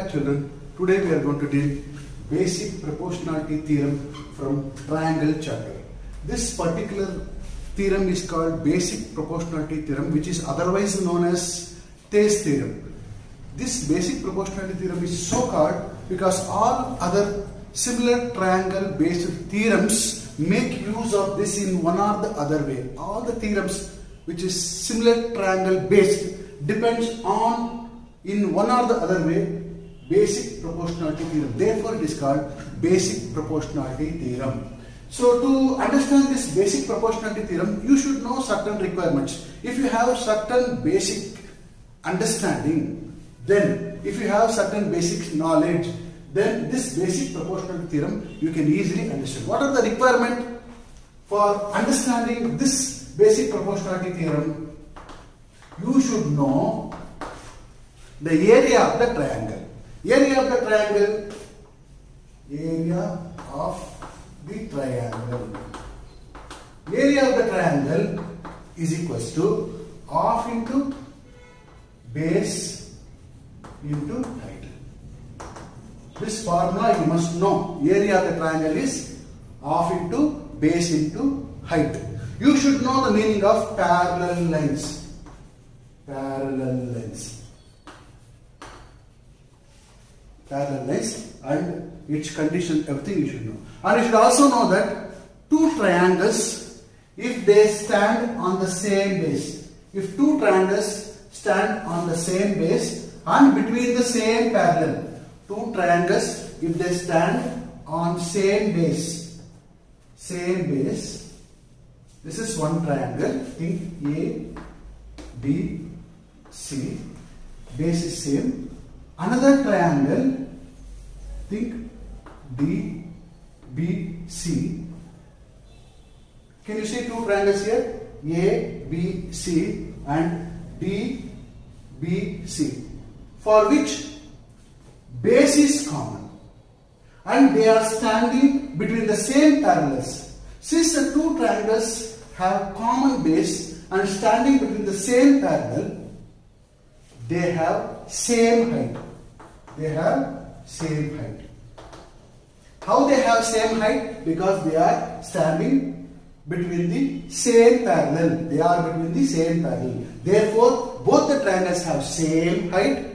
back, children. Today we are going to deal basic proportionality theorem from triangle chapter. This particular theorem is called basic proportionality theorem, which is otherwise known as Thay's theorem. This basic proportionality theorem is so called because all other similar triangle based theorems make use of this in one or the other way. All the theorems which is similar triangle based depends on in one or the other way basic proportionality theorem. Therefore it is called basic proportionality theorem. So to understand this basic proportionality theorem, you should know certain requirements. If you have certain basic understanding, then if you have certain basic knowledge, then this basic proportionality theorem you can easily understand. What are the requirements for understanding this basic proportionality theorem? You should know the area of the triangle. Area of the triangle. Area of the triangle. Area of the triangle is equals to half into base into height. This formula you must know. Area of the triangle is half into base into height. You should know the meaning of parallel lines. Parallel lines. Parallel lines and its condition, everything you should know. And you should also know that two triangles, if they stand on the same base, if two triangles stand on the same base and between the same parallel, two triangles, if they stand on same base, this is one triangle, think A, B, C, base is same. Another triangle, think D, B, C. Can you see two triangles here? A, B, C and D, B, C. For which base is common and they are standing between the same parallels. Since the two triangles have common base and standing between the same parallel, they have same height. They have same height. How they have same height? Because they are standing between the same parallel. They are between the same parallel. Therefore, both the triangles have same height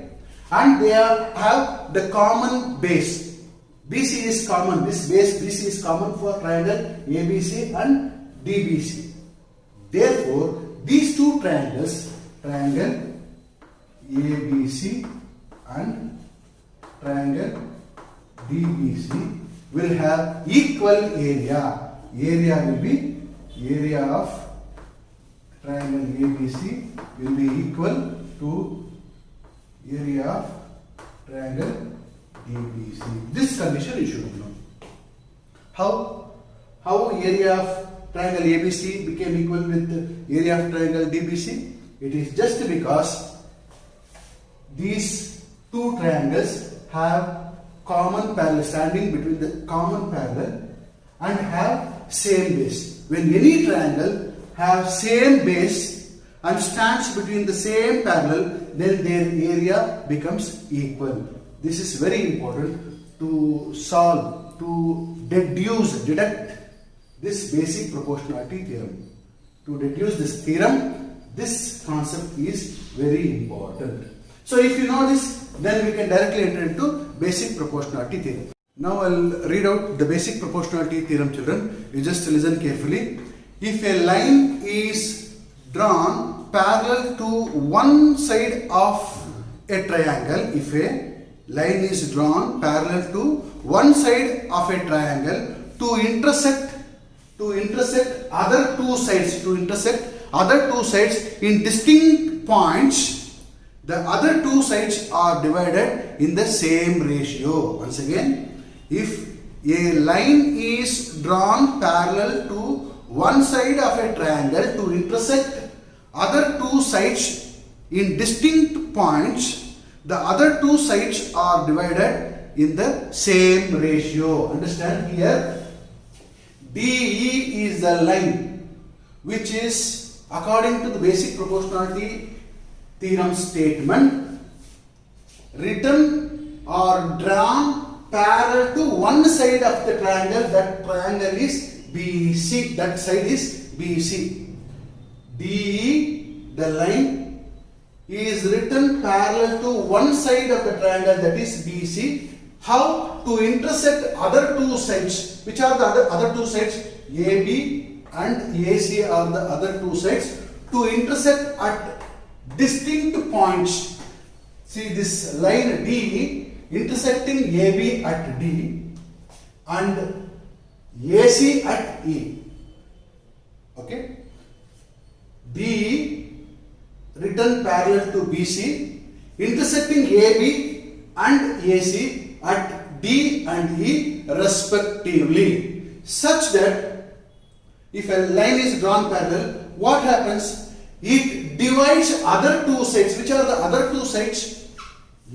and they have the common base. BC is common. This base BC is common for triangle ABC and DBC. Therefore, these two triangles, triangle ABC and triangle DBC, will have equal area. Area will be area of triangle ABC will be equal to area of triangle DBC. This condition you should know. How area of triangle ABC became equal with the area of triangle DBC? It is just because these two triangles have common parallel, standing between the common parallel and have same base. When any triangle have same base and stands between the same parallel, then their area becomes equal. This is very important to solve, to deduct this basic proportionality theorem. To deduce this theorem, this concept is very important. So if you know this, then we can directly enter into basic proportionality theorem. Now I will read out the basic proportionality theorem, children. You just listen carefully. If a line is drawn parallel to one side of a triangle, if a line is drawn parallel to one side of a triangle to intersect other two sides, in distinct points, the other two sides are divided in the same ratio. Once again, if a line is drawn parallel to one side of a triangle to intersect other two sides in distinct points, the other two sides are divided in the same ratio. Understand here? DE is the line which is according to the basic proportionality theorem statement written are drawn parallel to one side of the triangle. That triangle is BC. That side is BC. DE, the line is written parallel to one side of the triangle, that is BC. How to intersect other two sides? Which are the other two sides? AB and AC are the other two sides. To intersect at distinct points. See this line D intersecting AB at D and AC at E. Okay. D written parallel to BC, intersecting AB and AC at D and E respectively, such that if a line is drawn parallel, what happens? It divides other two sides. Which are the other two sides?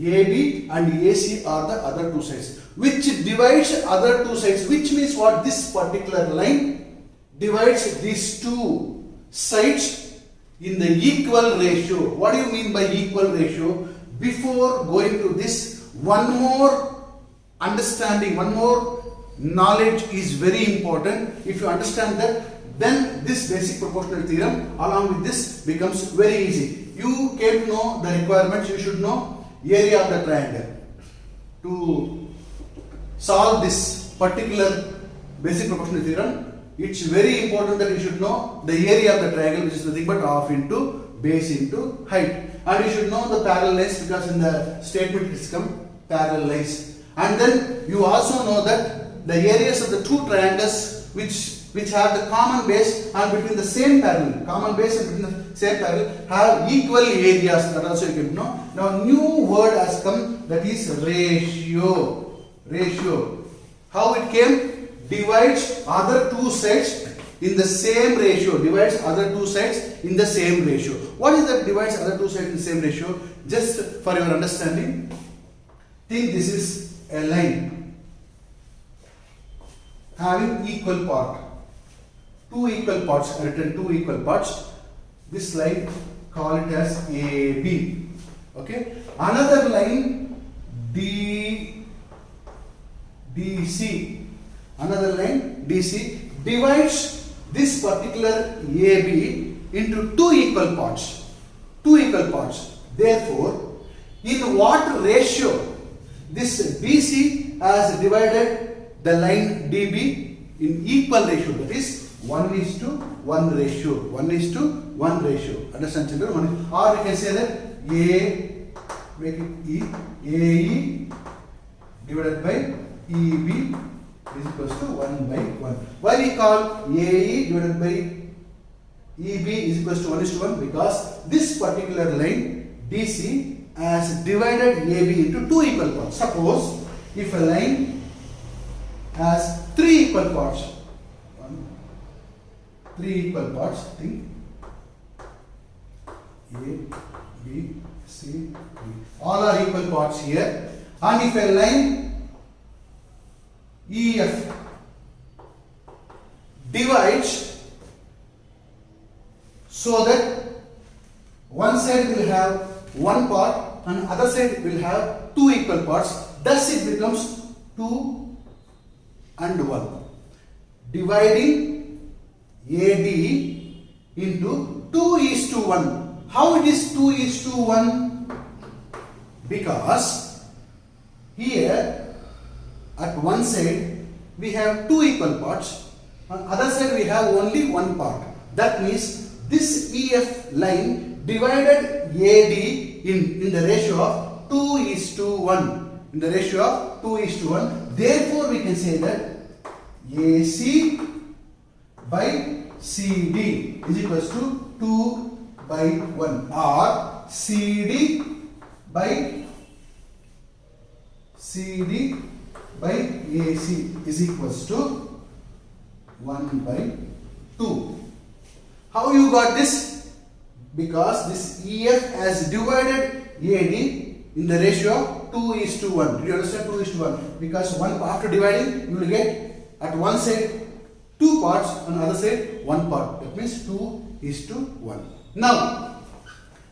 AB and AC are the other two sides. Which divides other two sides. Which means what? This particular line divides these two sides in the equal ratio. What do you mean by equal ratio? Before going to this, one more understanding, one more knowledge is very important. If you understand that, then this basic proportional theorem along with this becomes very easy. You came to know the requirements. You should know area of the triangle. To solve this particular basic proportional theorem, it's very important that you should know the area of the triangle, which is nothing but half into base into height. And you should know the parallel lines, because in the statement it is come parallel lines. And then you also know that the areas of the two triangles which have the common base and between the same parallel, common base and between the same parallel have equal areas. That also you can know. Now new word has come, that is ratio. Ratio. How it came? Divides other two sides in the same ratio. Divides other two sides in the same ratio. What is that divides other two sides in the same ratio? Just for your understanding, think this is a line having equal part. Two equal parts, written two equal parts. This line, call it as AB. Okay. Another line DC. Another line DC divides this particular AB into two equal parts. Two equal parts. Therefore, in what ratio this DC has divided the line DB? In equal ratio, that is 1:1 ratio. 1:1 ratio. Understand, children? Or we can say that make it E, AE divided by EB is equals to 1/1. Why we call AE divided by EB is equals to 1:1? Because this particular line DC has divided AB into two equal parts. Suppose if a line has three equal parts, three equal parts, think A, B, C, D. All are equal parts here. And if a line EF divides so that one side will have one part and other side will have two equal parts, thus it becomes 2 and 1. Dividing AD into 2:1. How it is 2:1? Because here at one side we have two equal parts, on other side we have only one part. That means this EF line divided AD in the ratio of 2:1. In the ratio of 2:1. Therefore we can say that AC by CD is equals to 2/1, or CD by AC is equals to 1/2. How you got this? Because this EF has divided AD in the ratio of 2:1. Do you understand? 2:1. Because after dividing, you will get at one side two parts, on the other side one part. That means 2:1. Now,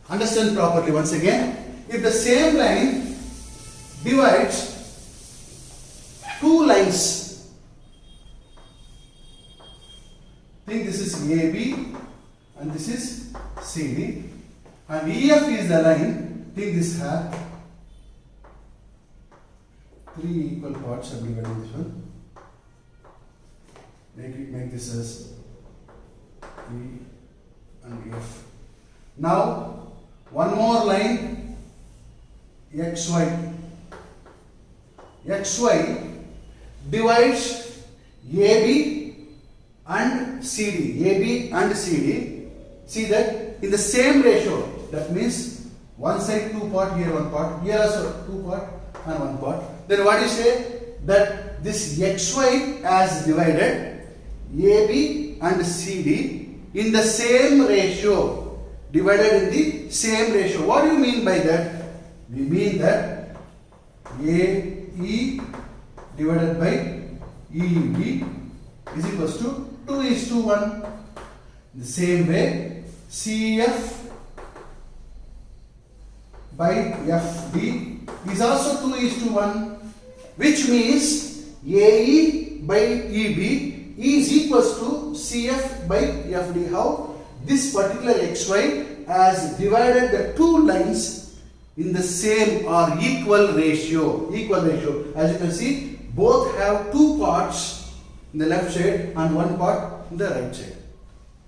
understand properly once again. If the same line divides two lines. Think this is AB and this is CD, and EF is the line. Think this has three equal parts. I'm dividing this one. Make this as E and F. Now one more line, XY. XY divides AB and CD. AB and CD. See that in the same ratio. That means one side 2 part, here 1 part, here also 2 part and 1 part. Then what you say? That this XY has divided AB and CD in the same ratio. Divided in the same ratio. What do you mean by that? We mean that AE divided by EB is equals to 2:1. In the same way, CF by FD is also 2:1, which means AE by EB is equals to CF by FD. How? This particular XY has divided the two lines in the same or equal ratio. As you can see, both have 2 parts in the left side and 1 part in the right side.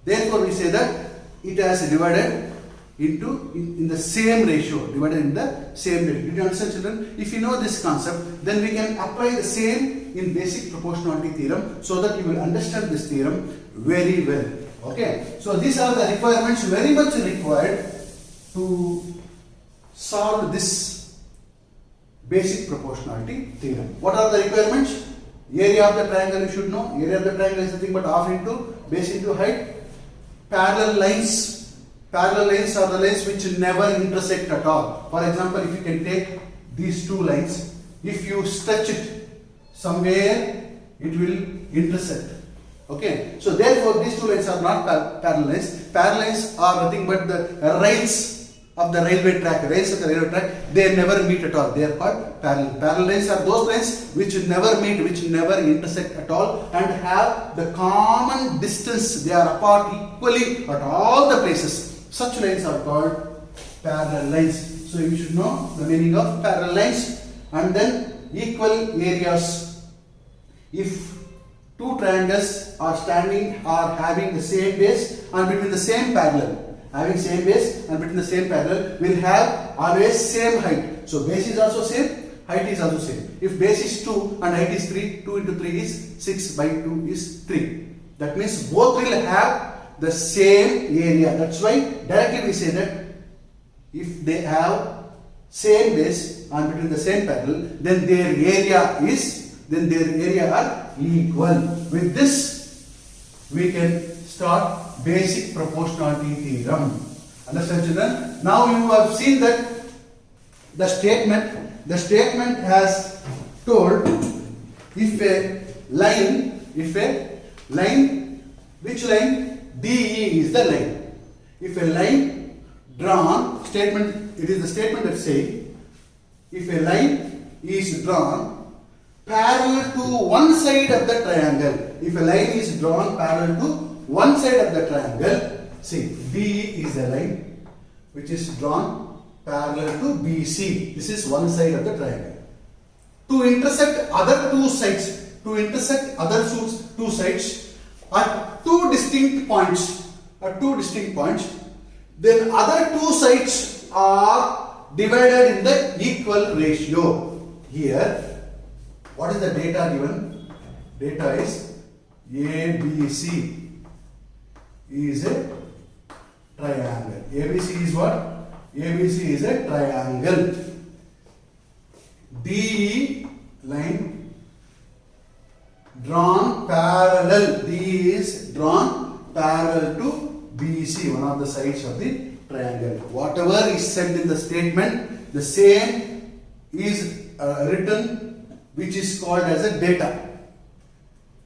Therefore, we say that it has divided into in the same ratio. Did you understand, children? If you know this concept, then we can apply the same in basic proportionality theorem, so that you will understand this theorem very well. Okay, so these are the requirements very much required to solve this basic proportionality theorem. What are the requirements? Area of the triangle you should know. Area of the triangle is nothing but half into base into height. Parallel lines. Parallel lines are the lines which never intersect at all. For example, if you can take these two lines, if you stretch it somewhere, it will intersect. Okay, so therefore these two lines are not parallel lines. Parallel lines are nothing but the rails of the railway track. Rails of the railway track, they never meet at all. They are called parallel. Parallel lines are those lines which never meet, which never intersect at all, and have the common distance. They are apart equally at all the places. Such lines are called parallel lines. So you should know the meaning of parallel lines. And then equal areas. If two triangles are standing or having the same base and between the same parallel, will have always same height. So base is also same, height is also same. If base is 2 and height is 3, 2 into 3 is 6 by 2 is 3. That means both will have the same area. That's why directly we say that if they have same base and between the same parallel, then their area are equal. With this, we can start basic proportionality theorem. Understand, children? Now you have seen that the statement has told if a line, which line? DE is the line. If a line drawn, it is the statement that says, if a line is drawn parallel to one side of the triangle. If a line is drawn parallel to one side of the triangle, see, DE is a line which is drawn parallel to BC. This is one side of the triangle. To intersect other two sides, at two distinct points, then other two sides are divided in the equal ratio. Here, what is the data given? Data is ABC is a triangle. ABC is what? ABC is a triangle. DE line drawn parallel. DE is drawn parallel to BC, one of the sides of the triangle. Whatever is said in the statement, the same is written, which is called as a data.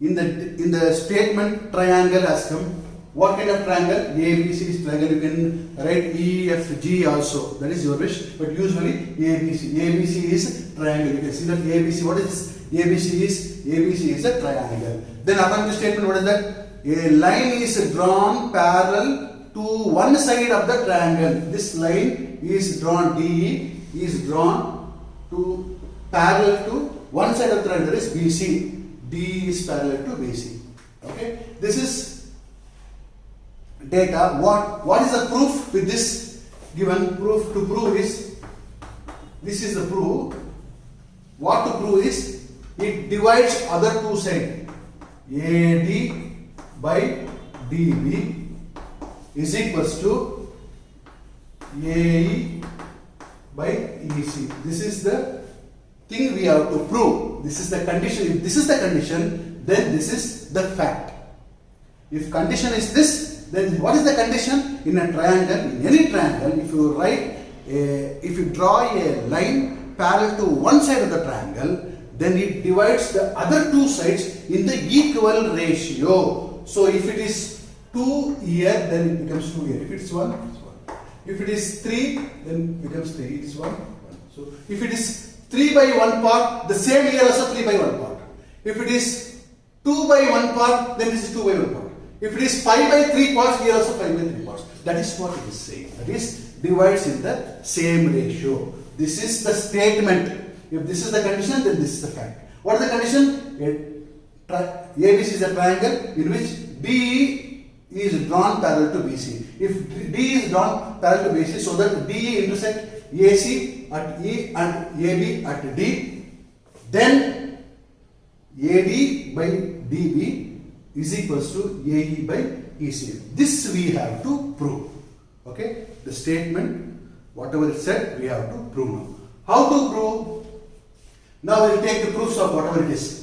In the statement, triangle has come. What kind of triangle? ABC is triangle. You can write EFG also. That is your wish. But usually ABC. ABC is triangle. You can see that ABC. What is this? ABC is a triangle. Then according to statement, what is that? A line is drawn parallel to one side of the triangle. This line is drawn, DE is drawn to parallel to one side of the triangle, that is BC. DE is parallel to BC. Okay. This is data. What is the proof with this given proof? To prove is, this is the proof. What to prove is, it divides other two sides. AD by DB is equals to AE by EC. This is the thing we have to prove. This is the condition. If this is the condition, then this is the fact. If condition is this, then what is the condition? In a triangle, in any triangle, if you draw a line parallel to one side of the triangle, then it divides the other two sides in the equal ratio. So if it is 2 here, then it becomes 2 here. If it is 1, it's 1. If it is 3, then it becomes 3. It's 1, 1. So if it is 3 by 1 part, the same here also 3 by 1 part. If it is 2 by 1 part, then this is 2 by 1 part. If it is 5 by 3 parts, here also 5 by 3 parts. That is what it is saying. That is divides in the same ratio. This is the statement. If this is the condition, then this is the fact. What is the condition? ABC is a triangle in which DE is drawn parallel to BC. If D is drawn parallel to BC, so that DE intersect AC at E and AB at D, then AD by DB is equals to AE by EC. This we have to prove. Okay, the statement, whatever is said, we have to prove now. How to prove? Now we will take the proofs of whatever it is.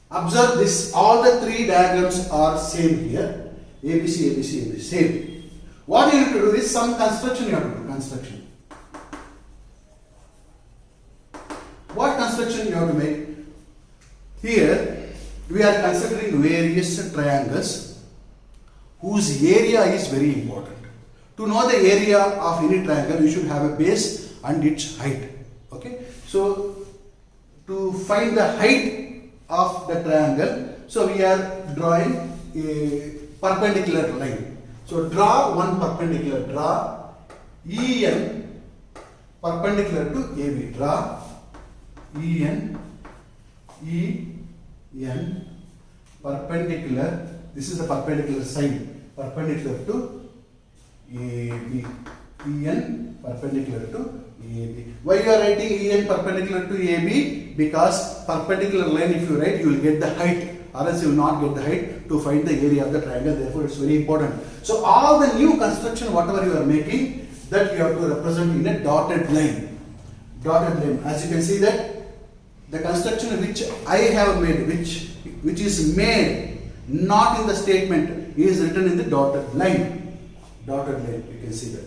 Observe this, all the three diagrams are same here. ABC, ABC, ABC, same. What you have to do is some construction you have to do. Construction. What construction you have to make? Here we are considering various triangles whose area is very important. To know the area of any triangle, you should have a base and its height. Okay. So to find the height of the triangle, so we are drawing a perpendicular line. So draw one perpendicular, draw EN perpendicular to AB. Draw EN perpendicular, this is the perpendicular side, perpendicular to AB. EN perpendicular to AB. Why you are writing EN perpendicular to AB? Because perpendicular line, if you write, you will get the height, or else you will not get the height to find the area of the triangle. Therefore, it's very important. So all the new construction, whatever you are making, that you have to represent in a dotted line. Dotted line. As you can see that the construction which I have made, which is made not in the statement, is written in the dotted line. Dotted line. You can see that.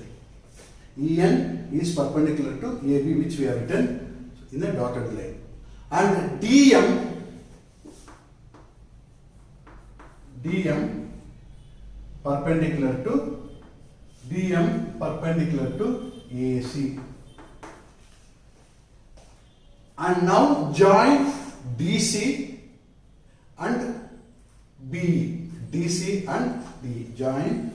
EN is perpendicular to AB, which we have written in the dotted line. And DM perpendicular to AC. And now join DC and B. DC and B. Join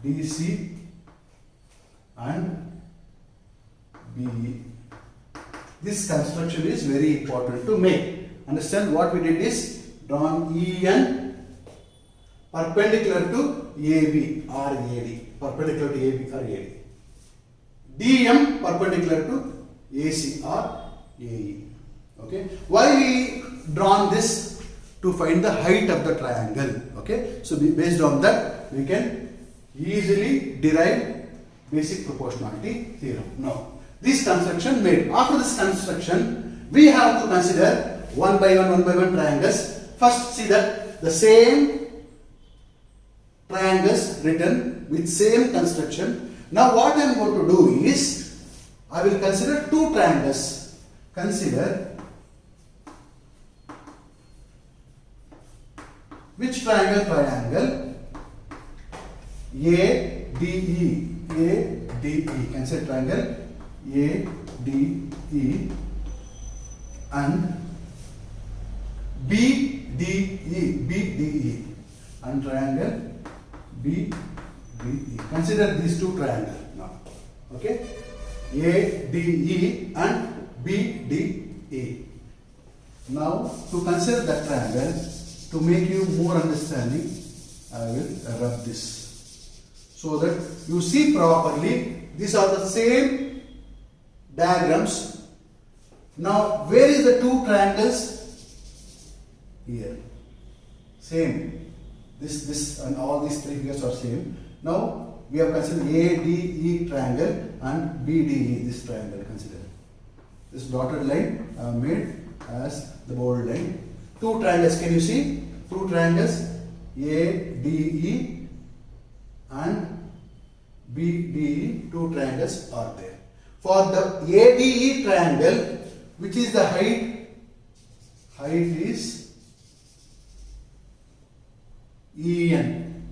DC and B. This construction is very important to make. Understand what we did is drawn EN perpendicular to AB or AD. Perpendicular to AB or AD. DM perpendicular to AC or AE. Okay. Why we drawn this? To find the height of the triangle. Okay. So based on that, we can easily derive basic proportionality theorem. Now, this construction made. After this construction, we have to consider one by one triangles. First, see that the same triangles written with same construction. Now, what I am going to do is, I will consider two triangles. Consider Which triangle? Triangle ADE. ADE. Consider triangle ADE and BDE and triangle BDE. Consider these two triangles now. Okay, ADE and BDE. Now to consider that triangle, to make you more understanding, I will rub this so that you see properly. These are the same diagrams. Now where is the two triangles? Here. Same. This and all these three figures are same. Now we have considered ADE triangle and BDE, this triangle consider. This dotted line made as the bold line. Two triangles, can you see? Two triangles ADE and BDE, two triangles are there. For the ADE triangle, which is the height is EN.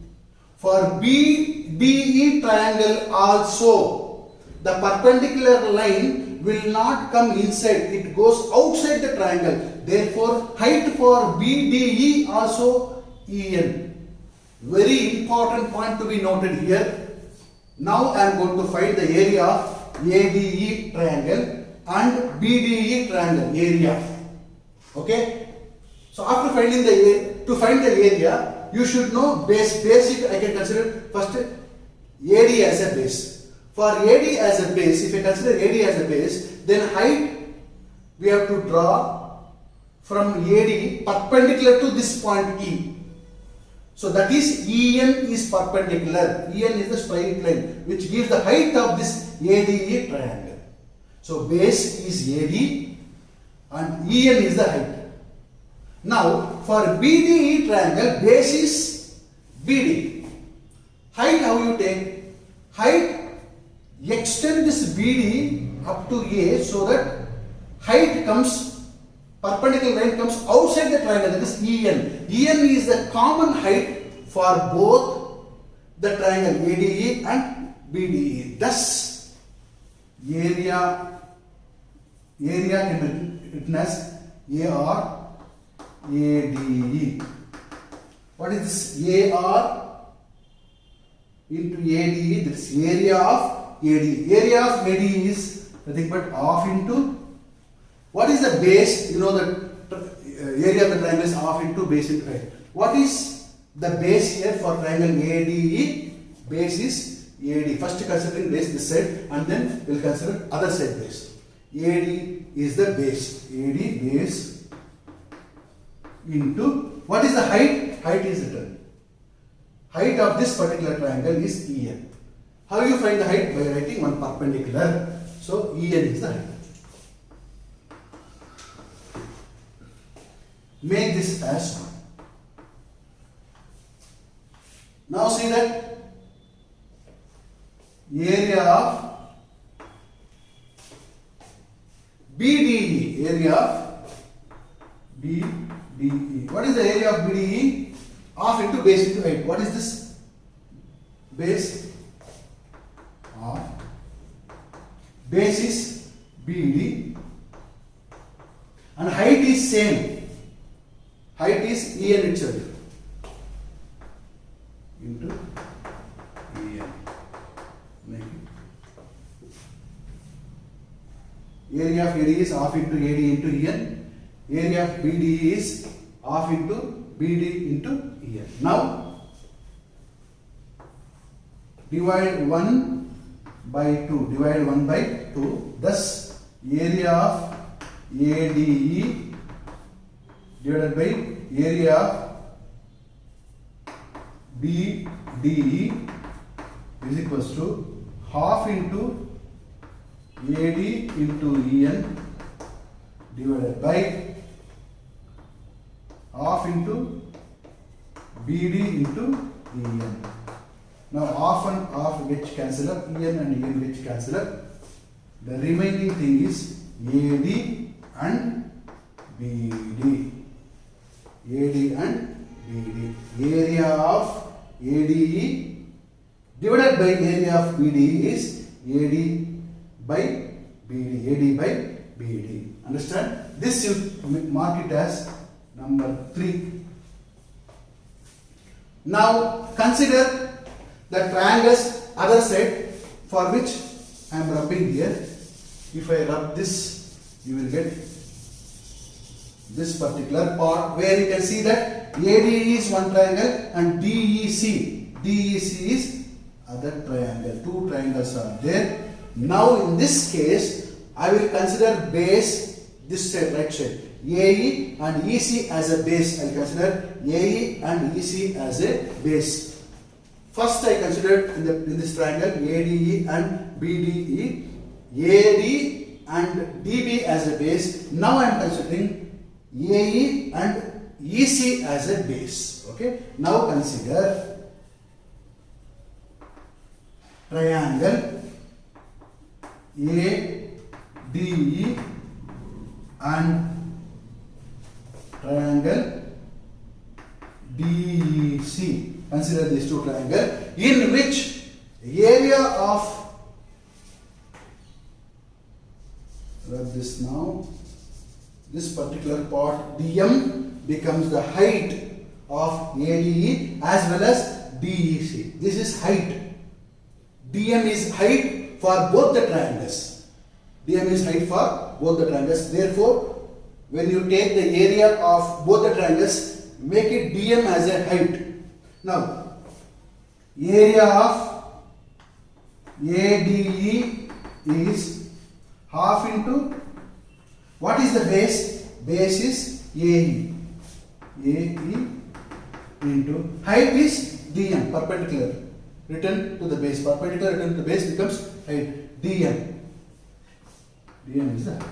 For BDE triangle also, the perpendicular line will not come inside, it goes outside the triangle. Therefore, height for BDE also EN. Very important point to be noted here. Now I am going to find the area of ADE triangle and BDE triangle area. Okay. So after finding to find the area, you should know basic. I can consider first AD as a base. For AD as a base, if I consider AD as a base, then height we have to draw from AD perpendicular to this point E. So that is EN is perpendicular. EN is the straight line which gives the height of this ADE triangle. So base is AD and EN is the height. Now for BDE triangle, base is BD. Height, how you take? Height, extend this BD up to A so that height comes, perpendicular line comes outside the triangle, that is EN. EN is the common height for both the triangle ADE and BDE. Thus, area can be written as AR ADE. What is this? AR into ADE, this area of ADE. Area of ADE is nothing but half into, what is the base? You know that area of the triangle is half into base into height. What is the base here for triangle ADE? Base is AD. First considering base this side and then we will consider other side base. AD is the base. AD base into, what is the height? Height is written. Height of this particular triangle is EN. How you find the height? By writing one perpendicular. So EN is the height. Make this as 1. Now see that area of BDE, area of BDE. What is the area of BDE? Half into base into height. What is this? Base half. Base is BD and height is same. Height is EN itself into EN. Area of AD is half into AD into EN. Area of BDE is half into BD into EN. Now divide 1 by 2. Divide 1 by 2. Thus area of ADE divided by area of BDE is equals to half into AD into EN divided by half into BD into EN. Now half and half gets cancelled up, EN and EN gets cancelled up. The remaining thing is AD and BD. AD and BD. Area of ADE divided by area of BDE is AD by BD. AD by BD. Understand? This you mark it as number 3. Now consider the triangle's other side, for which I am rubbing here. If I rub this, you will get this particular part where you can see that ADE is one triangle and DEC is other triangle. Two triangles are there. Now in this case, I will consider base this side, right side. AE and EC as a base. I will consider AE and EC as a base. First I considered in this triangle ADE and BDE, AD and DB as a base. Now I am considering AE and EC as a base. Okay. Now consider triangle ADE and triangle DEC. Consider these two triangles in which area of, rub this now, this particular part DM becomes the height of ADE as well as DEC. This is height. DM is height for both the triangles. DM is height for both the triangles. Therefore, when you take the area of both the triangles, make it DM as a height. Now, area of ADE is half into, what is the base? Base is AE. AE into height is DM, perpendicular. Written to the base. Perpendicular written to the base becomes height. DM. DM is the height.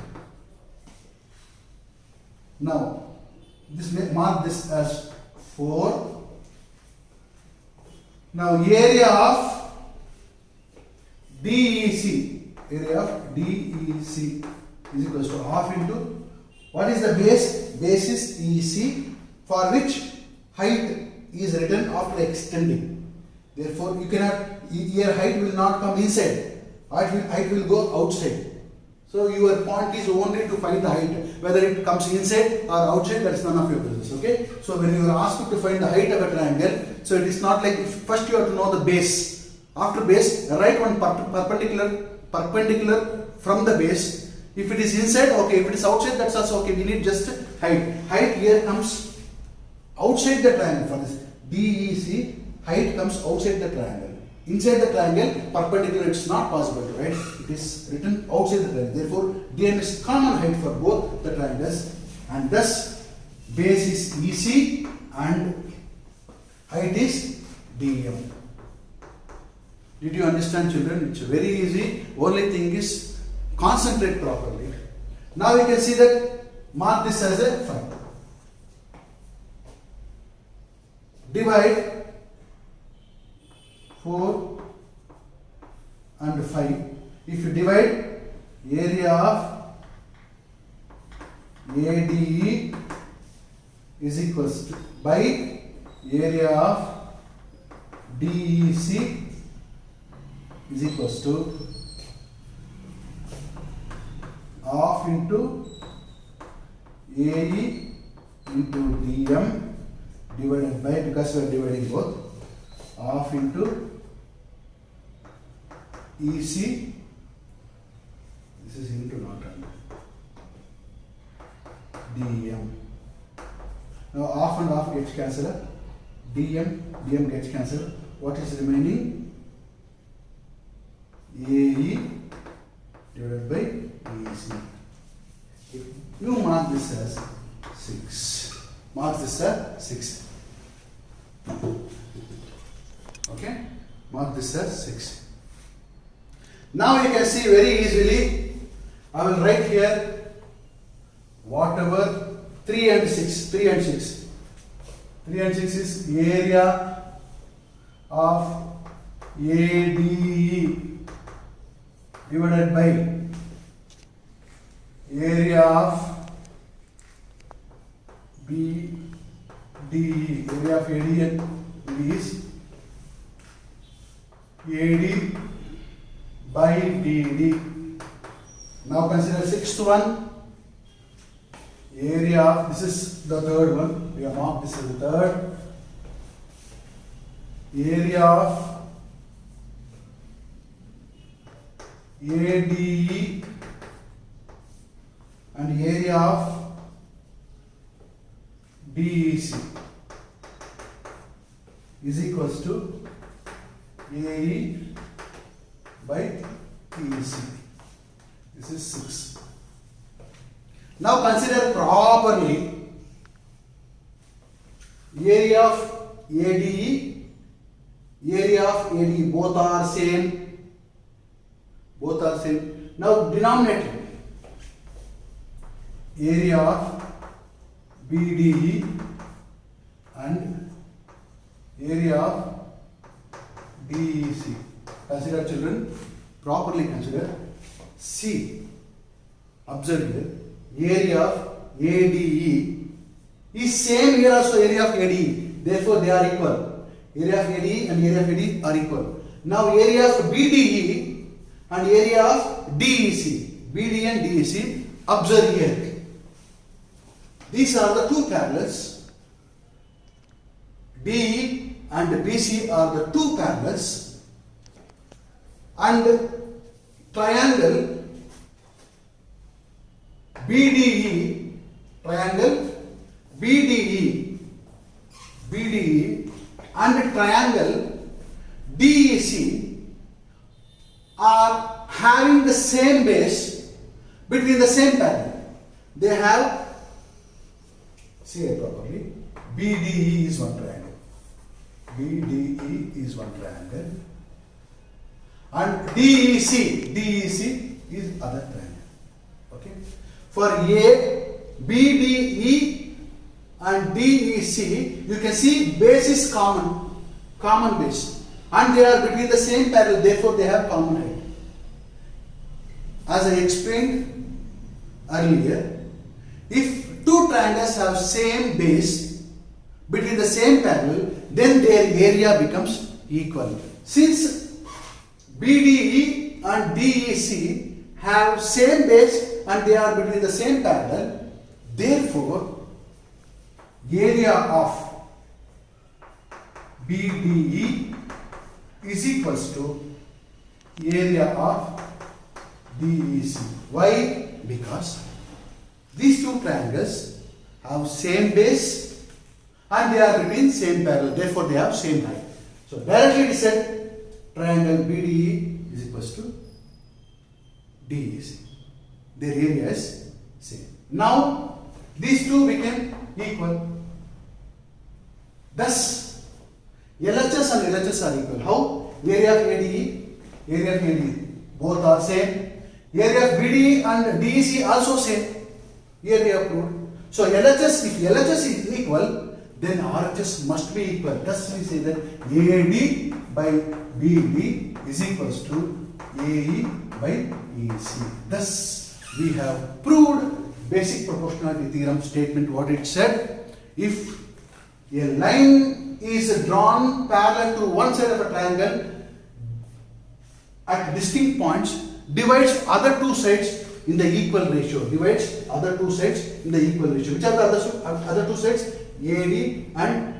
Now, mark this as 4. Now area of DEC is equals to half into, what is the base? Base is EC, for which height is written after extending. Therefore, you cannot, your height will not come inside. Height will go outside. So your point is only to find the height. Whether it comes inside or outside, that is none of your business. Okay. So when you are asked to find the height of a triangle, so it is not like, first you have to know the base. After base, write one perpendicular from the base. If it is inside, okay. If it is outside, that's also okay. We need just height. Height here comes outside the triangle. For this DEC, height comes outside the triangle. Inside the triangle, perpendicular, it's not possible to write. It is written outside the triangle. Therefore, DM is common height for both the triangles, and thus base is EC and height is DM. Did you understand, children? It's very easy. Only thing is concentrate properly. Now you can see that, mark this as a 5. Divide 4 and 5. If you divide area of ADE is equals to by area of DEC is equals to half into AE into DM divided by, because we are dividing both, half into EC, this is into, not under, DM. Now half and half gets cancelled, DM gets cancelled. What is remaining? AE divided by EC. You mark this as 6. Mark this as 6. Okay? Mark this as 6. Now you can see very easily, I will write here whatever 3 and 6. 3 and 6. 3 and 6 is area of ADE divided by area of BDE DE. Area of AD and BD is AD by BD. Now consider sixth one. Area of, this is the third one. We have marked this as the third. Area of ADE and area of DEC is equals to AE by EC. This is 6. Now consider properly area of ADE, area of ADE, both are same. Both are same. Now denominator, area of BDE and area of DEC. Consider children, properly consider. See, observe here, area of ADE is same here also area of ADE, therefore they are equal. Area of ADE and area of ADE are equal. Now area of BDE and area of DEC, BD and DEC, observe here. These are the two parallels. DE and BC are the two parallels, and triangle BDE, triangle BDE and triangle DEC are having the same base between the same parallel. They have, see it properly, BDE is one triangle. BDE is one triangle. And DEC is other triangle. Okay. For A, BDE and DEC, you can see base is common base, and they are between the same parallel, therefore they have common height. As I explained earlier, if two triangles have same base between the same parallel, then their area becomes equal. Since BDE and DEC have same base and they are between the same parallel, therefore area of BDE is equals to area of DEC. Why? Because these two triangles have same base and they are between same parallel, therefore they have same height. So directly it is said triangle BDE is equals to DEC. Their area is same. Now these two became equal. Thus LHS and LHS are equal. How? Area of ADE, both are same. Area of BDE and DEC also same. Here we have proved. So LHS, if LHS is equal, then RHS must be equal. Thus we say that AD by BD is equals to AE by EC. Thus we have proved basic proportionality theorem statement. What it said: if a line is drawn parallel to one side of a triangle at distinct points, divides other two sides in the equal ratio. Divides other two sides in the equal ratio. Which are the other two sides? AD and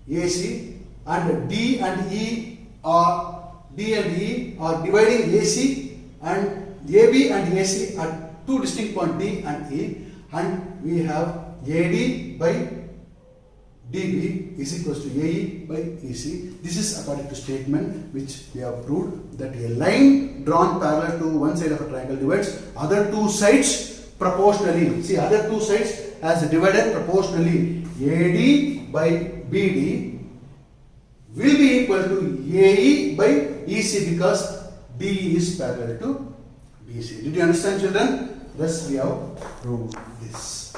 AC, and D and E are dividing AC, and AB and AC at two distinct points D and E, and we have AD by DB is equals to AE by EC. This is according to statement which we have proved that a line drawn parallel to one side of a triangle divides other two sides proportionally. See, other two sides as divided proportionally. AD by BD will be equal to AE by EC because DE is parallel to BC. Did you understand, children? Thus we have proved this.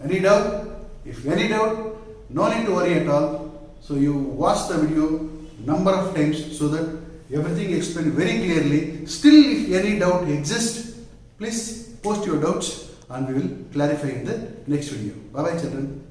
Any doubt? If any doubt, no need to worry at all. So you watch the video number of times so that everything explained very clearly. Still, if any doubt exists, please post your doubts and we will clarify in the next video. Bye bye, children.